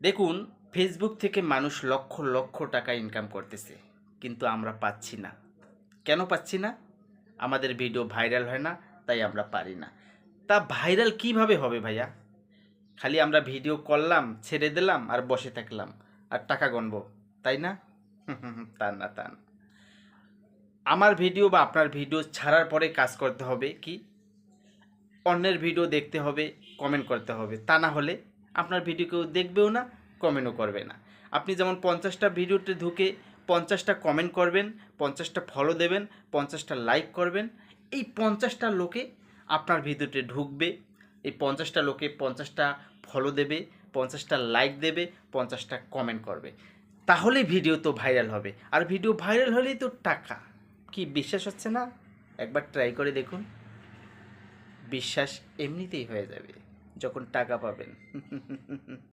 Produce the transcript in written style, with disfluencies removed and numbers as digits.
দেখুন, ফেসবুক থেকে মানুষ লক্ষ লক্ষ টাকা ইনকাম করতেছে, কিন্তু আমরা পাচ্ছি না। কেন পাচ্ছি না? আমাদের ভিডিও ভাইরাল হয় না, তাই আমরা পারি না। তা ভাইরাল কিভাবে হবে ভাইয়া? খালি আমরা ভিডিও করলাম, ছেড়ে দিলাম আর বসে থাকলাম আর টাকা গণবো, তাই না? তা না, তা না। আমার ভিডিও বা আপনার ভিডিও ছাড়ার পরে কাজ করতে হবে কি, অন্যের ভিডিও দেখতে হবে, কমেন্ট করতে হবে। তা না হলে আপনার ভিডিও কেউ দেখবেও না, কমেন্টও করবে না। আপনি যেমন 50টা ভিডিওতে ঢুকে 50টা কমেন্ট করবেন, 50টা ফলো দেবেন, 50টা লাইক করবেন, এই 50টা লোকে আপনার ভিডিওতে ঢুকবে। এই 50টা লোকে 50টা ফলো দেবে, 50টা লাইক দেবে, 50টা কমেন্ট করবে। তাহলে ভিডিও তো ভাইরাল হবে, আর ভিডিও ভাইরাল হলেই তো টাকা। কি বিশ্বাস হচ্ছে না? একবার ট্রাই করে দেখুন। বিশ্বাস এমনিতেই হয়ে যাবে যখন টাকা পাবেন।